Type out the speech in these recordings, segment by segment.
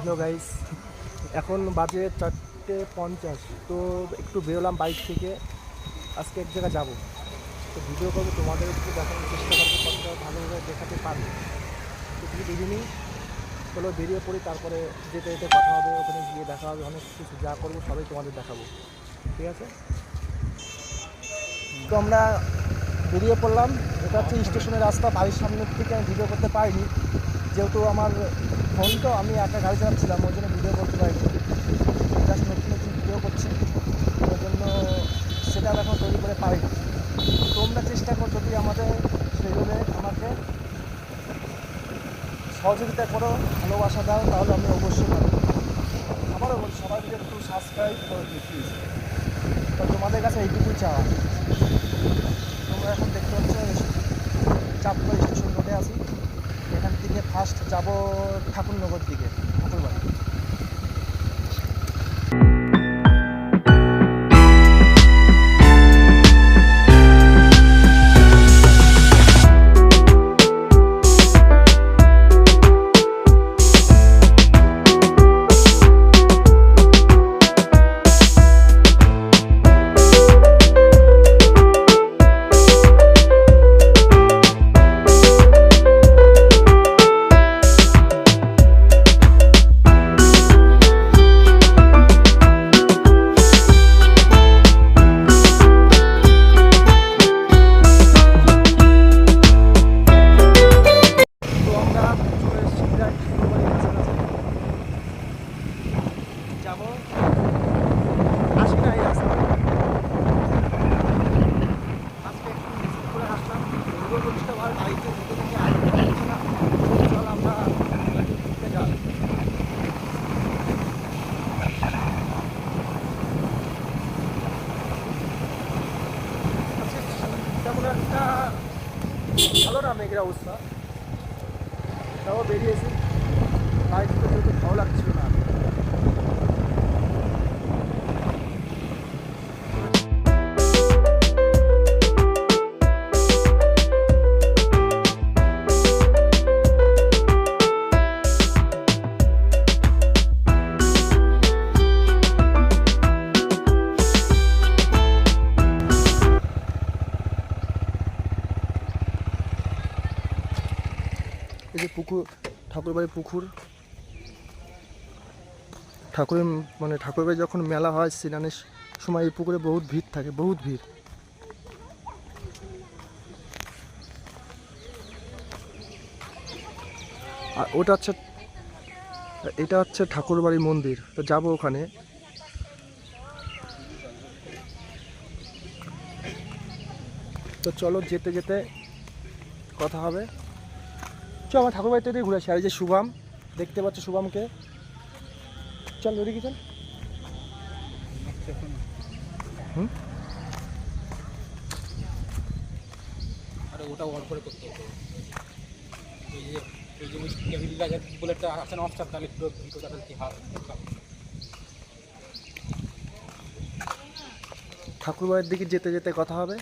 Hello guys, এখন বাজে 4:50। তো একটু বেরোলাম বাইক থেকে। আজকে এক জায়গায় যাবো, তো ভিডিও করবো, তোমাদের একটু দেখানোর চেষ্টা করবো কতটা ভালোভাবে দেখাতে পারি। তো তুমি দুদিনই চলো বেরিয়ে পড়ি, তারপরে যেতে যেতে কথা হবে, ওখানে গিয়ে দেখা হবে, অনেক কিছু যা করবো সবাই তোমাদের দেখাবো, ঠিক আছে? তো আমরা বেরিয়ে পড়লাম। এটা হচ্ছে স্টেশনের রাস্তা। বাড়ির সামনের থেকে আমি ভিডিও করতে পারিনি, যেহেতু আমার ফোন, তো আমি একা গাড়ি চালাচ্ছিলাম, ওই জন্য ভিডিও করতে পারিনি। জাস্ট নতুন নতুন ভিডিও করছি, ওই জন্য সেটা এখন তৈরি করে পারিনি। তোমরা চেষ্টা করো, যদি আমাদের সেইভাবে আমাকে সহযোগিতা করো, ভালোবাসা দাও, তাহলে আমি অবশ্যই পারবো। আবারও বলছি, সবাই মিলে একটু সাবস্ক্রাইব করে দিই প্লিজ। তো তোমাদের কাছে এইটুকুই চাওয়া। তোমরা এখন দেখতে পাচ্ছ চাঁদপুর স্টেশন রোডে আছি। এখান থেকে ফার্স্ট যাব ঠাকুরনগর দিকে, ঠাকুরবাড়ি। তেমন একটা ভালো না, মেঘের অবস্থা। তাও বেরিয়েছি, বাইকটা যেহেতু ভালো লাগছিল না। এই যে পুকুর, ঠাকুরবাড়ি পুকুর। ঠাকুরবাড়ি যখন মেলা হয় স্নানের সময়, এই পুকুরে বহুত ভিড় থাকে, বহুত ভিড়। আর এটা হচ্ছে ঠাকুরবাড়ি মন্দির। তো যাবো ওখানে। তো চলো যেতে যেতে কথা হবে। চল আমার ঠাকুরবাড়িতে দিয়ে ঘুরে আসি। আর এই যে শুভম, দেখতে পাচ্ছ শুভমকে, চল ওদিকে চল। আরে ওটা অন করে করতে হতো। এই যে বুলেটটা আছে না, অফস্টার, তাহলে পুরো ভিডিওটা কি হাত। ঠাকুরবাড়ির দিকে যেতে যেতে কথা হবে।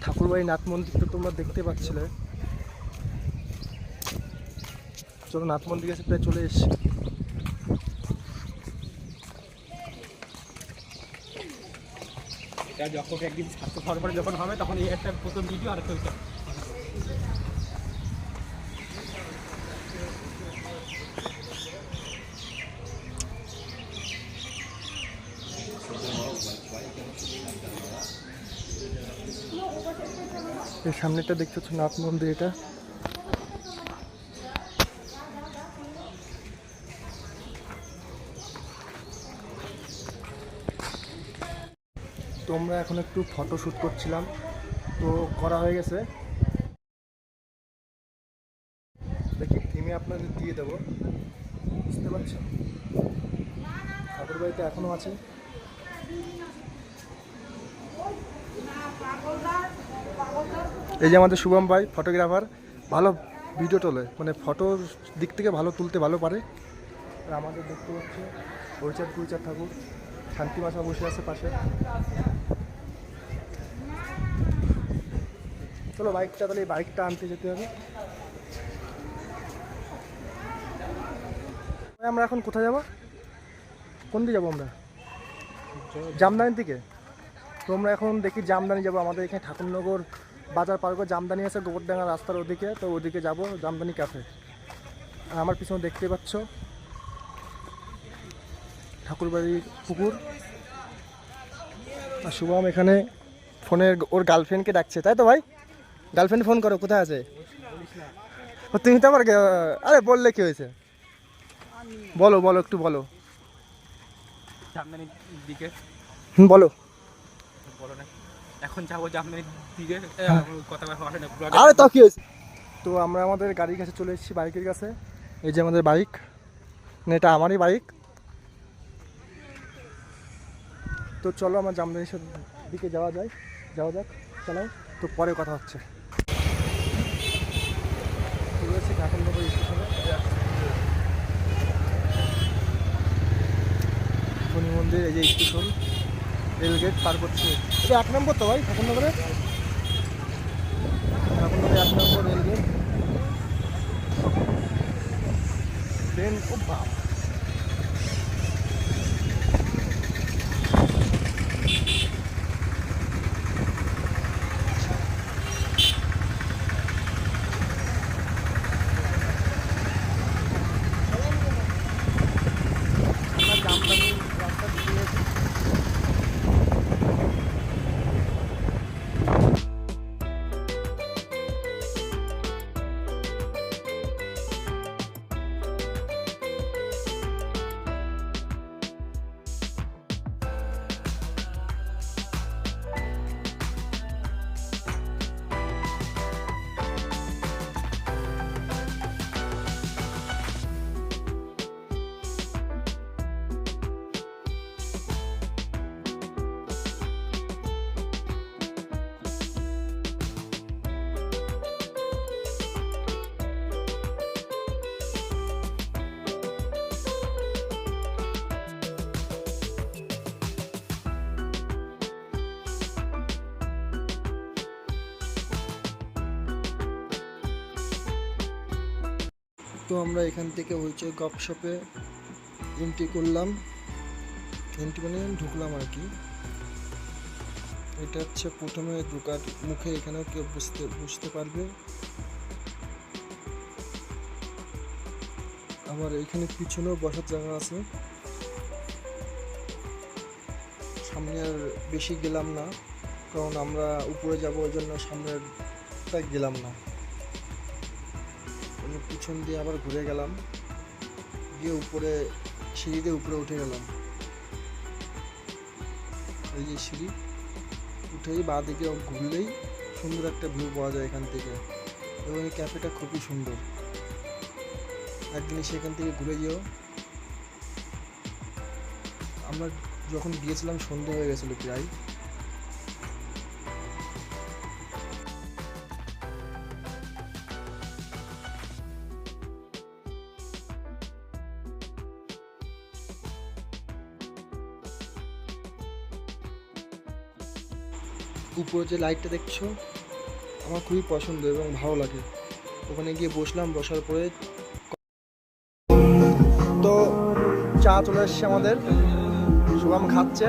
ঠাকুরবাড়ি নাথ মন্দির তো তোমরা দেখতে পাচ্ছিলে। চলো নাথ মন্দির কাছে প্রায় চলে এসেছি। এটা যখন একদিন স্বাস্থ্য সরবরাহ যখন হবে, তখন এই একটা প্রথম ভিডিও আর একটা এই সামনেটা দেখতে পাচ্ছ নাথ মন্দির। এটা তোমরা এখন একটু ফটো শ্যুট করছিলাম, তো করা হয়ে গেছে। দেখি থিমে আপনাদের দিয়ে দেবো, বুঝতে পারছো? ঠাকুরবাড়িতে এখনো আছে। এই যে আমাদের শুভম ভাই ফটোগ্রাফার, ভালো ভিডিও তোলে, মানে ফটোর দিক থেকে ভালো তুলতে ভালো পারে। আর আমাদের দেখতে হচ্ছে হরিচাঁদ গুরুচাঁদ ঠাকুর, শান্তি মাসা বসে আছে পাশে। চলো বাইকটা, তাহলে এই বাইকটা আনতে যেতে হবে। আমরা এখন কোথায় যাব? কোন দিকে যাবো আমরা? জামদানির দিকে। তো আমরা এখন দেখি জামদানি যাব। আমাদের এখানে ঠাকুরনগর বাজার পার করে জামদানি আছে গোবরডাঙ্গা রাস্তার ওদিকে, তো ওদিকে যাব জামদানি ক্যাফে। আর আমার পিছনে দেখতে পাচ্ছ ঠাকুরবাড়ির পুকুর। আর শুভম এখানে ফোনের ওর গার্লফ্রেন্ডকে ডাকছে, তাই তো ভাই? গার্লফ্রেন্ড ফোন করো, কোথায় আছে? ও তুমি তো আবার আরে বললে কি হয়েছে? বলো বলো, একটু বলো। জামদানির দিকে বলো। বলো না, এখন যাবো জামদানির দিকে। কথা বলে না। আরে তো কি হয়েছে? তো আমরা আমাদের গাড়ির কাছে চলে এসেছি, বাইকের কাছে। এই যে আমাদের বাইক, মানে এটা আমারই বাইক। তো চলো আমার জামদানির দিকে যাওয়া যাক, চালাও। তো পরে কথা হচ্ছে। চলে এসেছি ঠাকুরনগর স্টেশনে। শনি মন্দির, এই যে স্টেশন, রেলগেট পার করছে। এটা 1 নম্বর তো ভাই ঠাকুরনগরে? ঠাকুরনগরে 1 নম্বর রেলগেট। ট্রেন, ও বাপ! আমরা জামদানি রাস্তা ঢুকে গেছি। তো আমরা এখান থেকে হইচই গপশপে এন্ট্রি করলাম, এন্ট্রি মানে ঢুকলাম আর কি। এটা হচ্ছে প্রথমে ঢোকার মুখে, এখানেও কেউ বুঝতে পারবে। আবার এখানে পিছনেও বসার জায়গা আছে। সামনে আর বেশি গেলাম না, কারণ আমরা উপরে যাব, ওই জন্য সামনেরটা গেলাম না। পিছন দিয়ে আবার ঘুরে গেলাম, গিয়ে উপরে সিঁড়ি দিয়ে উপরে উঠে গেলাম। এই যে সিঁড়ি, উঠেই বাঁ দিকে ঘুরলেই সুন্দর একটা ভিউ পাওয়া যায় এখান থেকে। এবং এই ক্যাফেটা খুবই সুন্দর, একদিন সেখান থেকে ঘুরে যেও। আমরা যখন গিয়েছিলাম সন্ধ্যা হয়ে গেছিলো প্রায়। উপরে যে লাইটটা দেখছো আমার খুবই পছন্দ এবং ভালো লাগে। ওখানে গিয়ে বসলাম, বসার পরে তো চা চলে এসছে আমাদের, শুভম খাচ্ছে।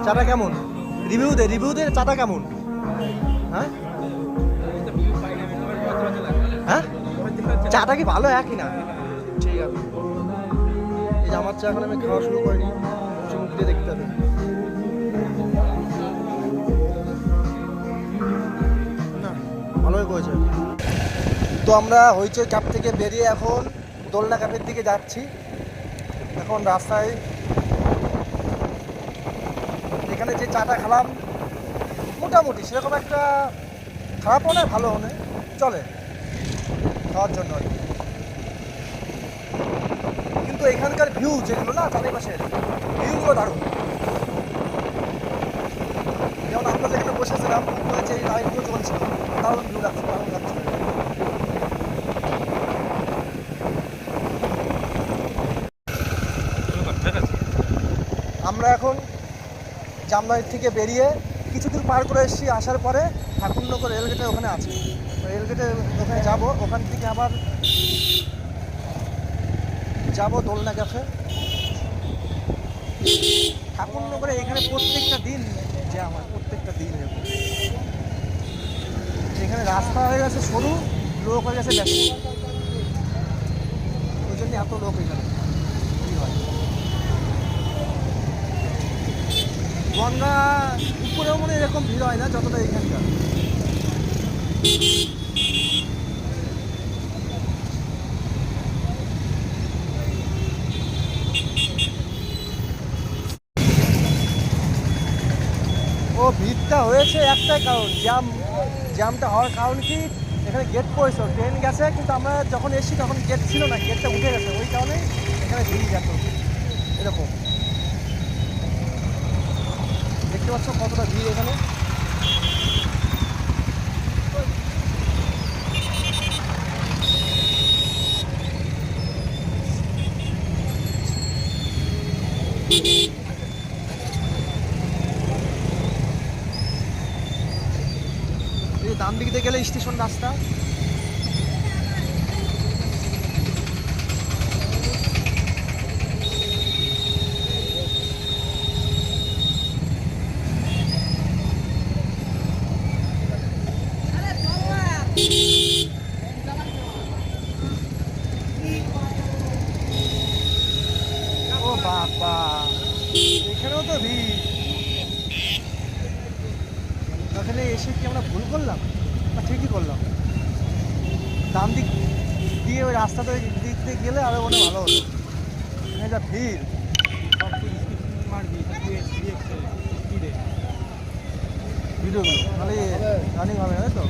চাটা কেমন? রিভিউ দে চাটা কেমন? হ্যাঁ হ্যাঁ, চাটা কি ভালো একই না? ঠিক আছে, এই যে আমার চা এখন আমি খাওয়া শুরু করিনি, মুখ দিয়ে দেখতে হবে। না, ভালোই করেছে। তো আমরা হইচই ক্যাফ থেকে বেরিয়ে এখন দোলনা ক্যাফের দিকে যাচ্ছি। এখন রাস্তায় এখানে যে চাটা খেলাম মোটামুটি সেরকম একটা খারাপও নয় ভালোও নয়, চলে খাওয়ার জন্য। কিন্তু এখানকার ভিউ যেগুলো না চারিপাশের ভিউগুলো দারুণ। যেমন আমরা যেখানে বসেছিলাম উপরে যে লাইটগুলো জ্বলছিল দারুণ ভিউ লাগছে, দারুণ লাগছে। আমরা এখন জামদানি থেকে বেরিয়ে কিছু দূর পার করে এসেছি, আসার পরে ঠাকুরনগর রেলগেটে ওখানে আছে, রেলগেটে ওখানে যাব, ওখান থেকে আবার যাব দোলনা ক্যাফে। ঠাকুরনগরে এখানে প্রত্যেকটা দিন যে আমার প্রত্যেকটা দিন এরকম। এখানে রাস্তা হয়ে গেছে সরু, লোক হয়ে গেছে বেশি, ওই জন্য এত লোক এখানে কি হয়। গঙ্গা উপরেও মনে হয় এরকম ভিড় হয় না যতটা এখানকার। ও ভিড়টা হয়েছে একটাই কারণ, জ্যামটা হওয়ার কারণ কি, এখানে গেট পড়েছিল, ট্রেন গেছে, কিন্তু আমরা যখন এসেছি তখন গেট ছিল না, গেটটা উঠে গেছে, ওই কারণেই এখানে ভিড় গেছে এরকম। দেখতে পাচ্ছ কতটা ভিড় এখানে। এই ডান দিক দিয়ে গেলে স্টেশন রাস্তা। ও বাবা, এখানেও তো ভিড়। ওখানে এসে কি আমরা ভুল করলাম না ঠিকই করলাম? ডান দিক দিয়ে ওই রাস্তাটা দিক দিয়ে গেলে আরো মনে ভালো হতো। এখানে যা ভিড়, ভিডিওগুলো তাহলে রানিং হবে, তাই তো?